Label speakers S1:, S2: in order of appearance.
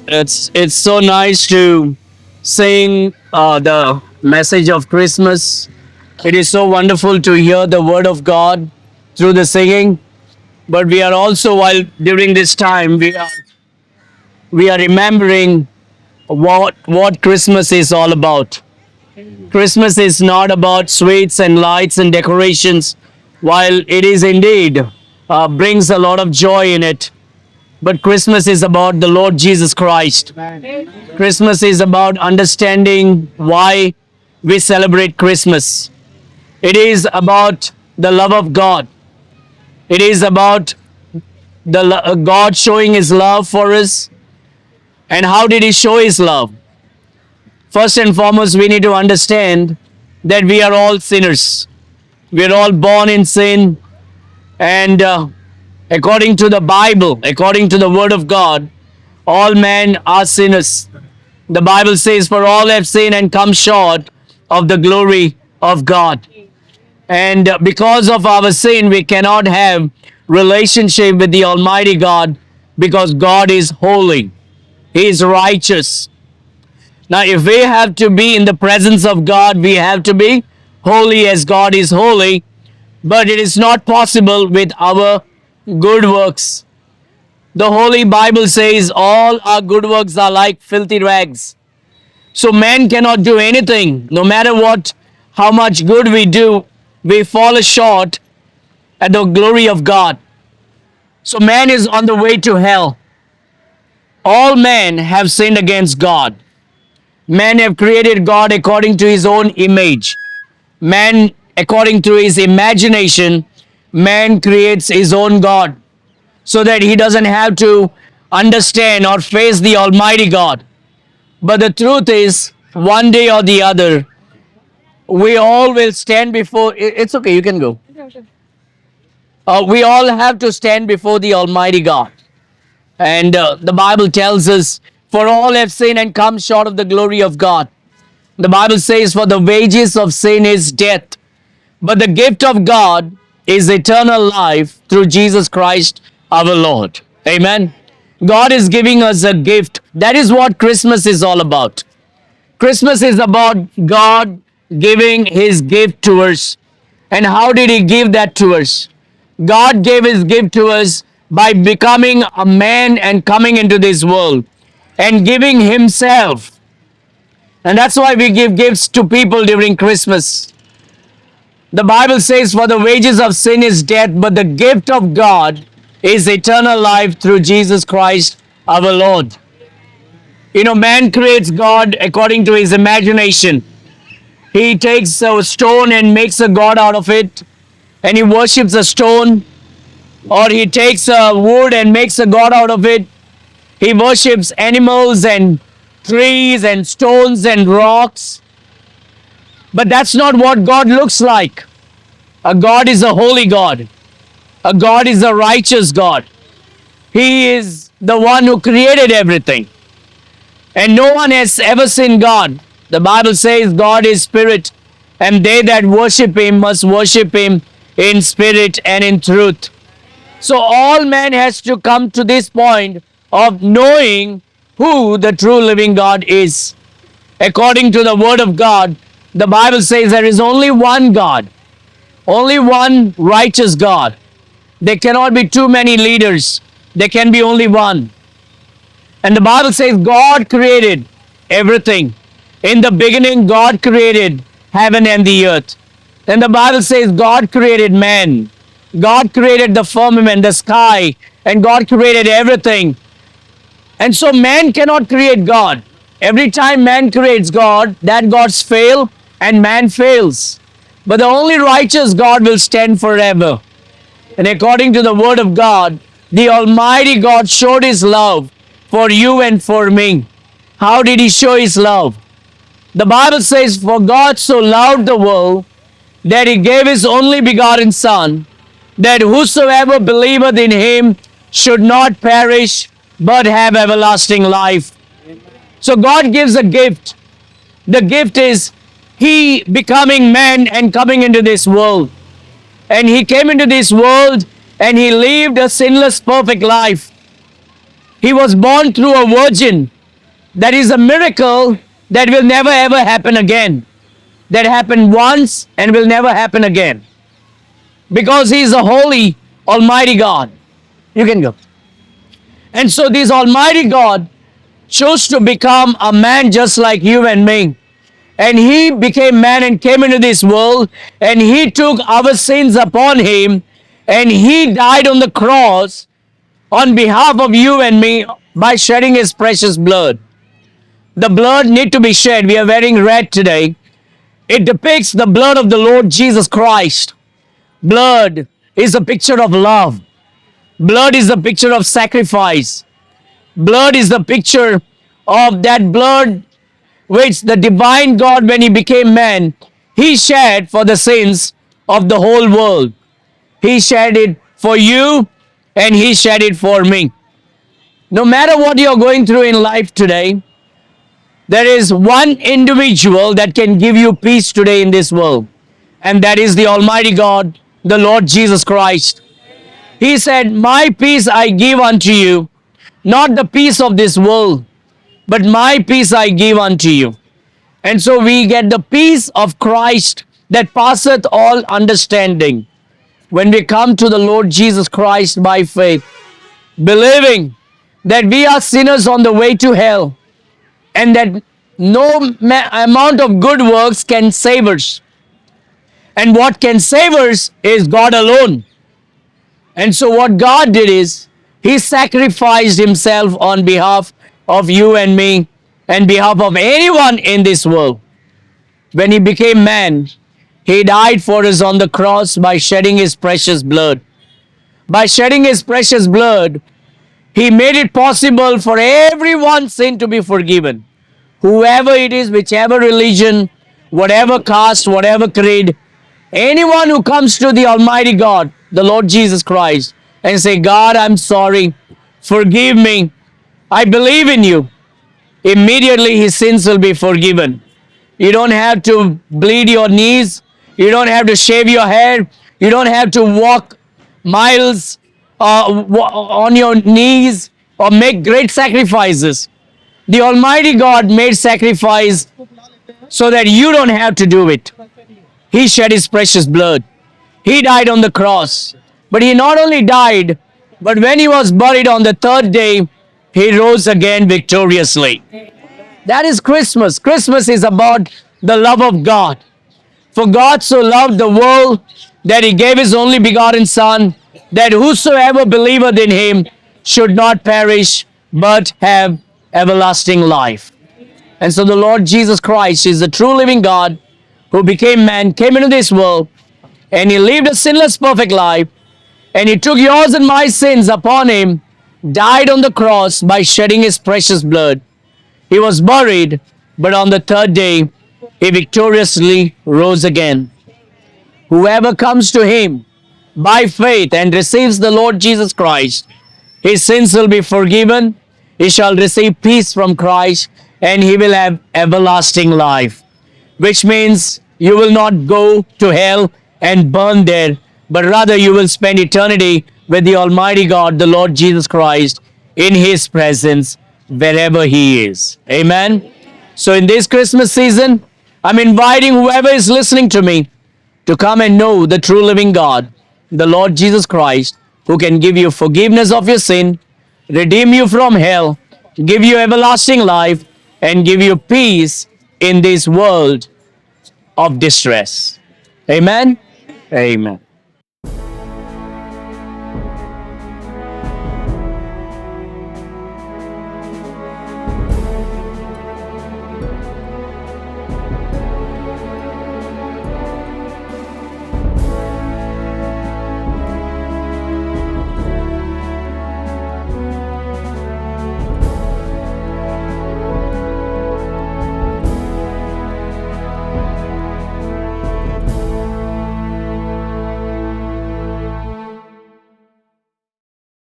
S1: it's so nice to sing the message of Christmas. It is so wonderful to hear the word of God through the singing. But we are also, while during this time, we are remembering what Christmas is all about. Christmas is not about sweets and lights and decorations, while it is indeed brings a lot of joy in it. But Christmas is about the Lord Jesus Christ. Christmas is about understanding why we celebrate Christmas. It is about the love of God. It is about God showing His love for us. And how did He show His love? First and foremost, we need to understand that we are all sinners. We are all born in sin. And according to the Bible, according to the Word of God, all men are sinners. The Bible says, for all have sinned and come short of the glory of God. And because of our sin, we cannot have relationship with the Almighty God because God is holy. He is righteous. Now, if we have to be in the presence of God, we have to be holy as God is holy. But it is not possible with our good works. The Holy Bible says all our good works are like filthy rags. So man cannot do anything. No matter how much good we do, we fall short at the glory of God. So man is on the way to hell. All men have sinned against God. Man have created God according to his own image. Man, according to his imagination, man creates his own God so that he doesn't have to understand or face the Almighty God. But the truth is, one day or the other, we all will stand before. It's okay, you can go. We all have to stand before the Almighty God. And the Bible tells us, for all have sinned and come short of the glory of God. The Bible says, for the wages of sin is death, but the gift of God is eternal life through Jesus Christ our Lord. Amen. God is giving us a gift. That is what Christmas is all about. Christmas is about God giving His gift to us. And how did He give that to us? God gave His gift to us by becoming a man and coming into this world and giving Himself. And that's why we give gifts to people during Christmas. The Bible says, for the wages of sin is death, but the gift of God is eternal life through Jesus Christ our Lord. You know, man creates God according to his imagination. He takes a stone and makes a God out of it, and he worships a stone. Or he takes a wood and makes a God out of it. He worships animals and trees and stones and rocks. But that's not what God looks like. A God is a holy God. A God is a righteous God. He is the one who created everything. And no one has ever seen God. The Bible says God is spirit, and they that worship Him must worship Him in spirit and in truth. So all man has to come to this point of knowing who the true living God is. According to the Word of God, the Bible says there is only one God, only one righteous God. There cannot be too many leaders. There can be only one. And the Bible says God created everything. In the beginning, God created heaven and the earth. Then the Bible says God created man. God created the firmament, the sky, and God created everything. And so man cannot create God. Every time man creates God, that God's fail and man fails. But the only righteous God will stand forever. And according to the Word of God, the Almighty God showed His love for you and for me. How did He show His love? The Bible says, for God so loved the world that He gave His only begotten Son, that whosoever believeth in Him should not perish, but have everlasting life. So God gives a gift. The gift is He becoming man and coming into this world. And He came into this world and He lived a sinless, perfect life. He was born through a virgin. That is a miracle that will never ever happen again. That happened once and will never happen again. Because He is a holy, almighty God. You can go. And so this almighty God chose to become a man just like you and me. And He became man and came into this world, and He took our sins upon Him, and He died on the cross on behalf of you and me by shedding His precious blood. The blood need to be shed. We are wearing red today. It depicts the blood of the Lord Jesus Christ. Blood is a picture of love. Blood is a picture of sacrifice. Blood is the picture of that blood which the divine God, when He became man, He shed for the sins of the whole world. He shed it for you and He shed it for me. No matter what you're going through in life today, there is one individual that can give you peace today in this world, and that is the Almighty God, the Lord Jesus Christ. He said, "My peace I give unto you, not the peace of this world, but my peace I give unto you." And so we get the peace of Christ that passeth all understanding when we come to the Lord Jesus Christ by faith, believing that we are sinners on the way to hell, and that no amount of good works can save us. And what can save us is God alone. And so what God did is, He sacrificed Himself on behalf of you and me, and behalf of anyone in this world. When He became man, He died for us on the cross by shedding His precious blood. By shedding His precious blood, He made it possible for everyone's sin to be forgiven. Whoever it is, whichever religion, whatever caste, whatever creed, anyone who comes to the Almighty God, the Lord Jesus Christ, and say, "God, I'm sorry, forgive me, I believe in you," immediately his sins will be forgiven. You don't have to bleed your knees. You don't have to shave your hair. You don't have to walk miles on your knees or make great sacrifices. The Almighty God made sacrifice so that you don't have to do it. He shed His precious blood. He died on the cross. But He not only died, but when He was buried on the third day, He rose again victoriously. That is Christmas. Christmas is about the love of God. For God so loved the world that He gave His only begotten Son, that whosoever believeth in Him should not perish, but have everlasting life. And so the Lord Jesus Christ is the true living God who became man, came into this world, and He lived a sinless, perfect life, and He took yours and my sins upon Him, died on the cross by shedding His precious blood. He was buried, but on the third day, He victoriously rose again. Whoever comes to Him by faith and receives the Lord Jesus Christ, his sins will be forgiven, he shall receive peace from Christ, and he will have everlasting life. Which means you will not go to hell and burn there, but rather you will spend eternity with the Almighty God, the Lord Jesus Christ, in His presence wherever He is. Amen. So in this Christmas season, I'm inviting whoever is listening to me to come and know the true living God, the Lord Jesus Christ, who can give you forgiveness of your sin, redeem you from hell, give you everlasting life, and give you peace in this world of distress. Amen. Amen.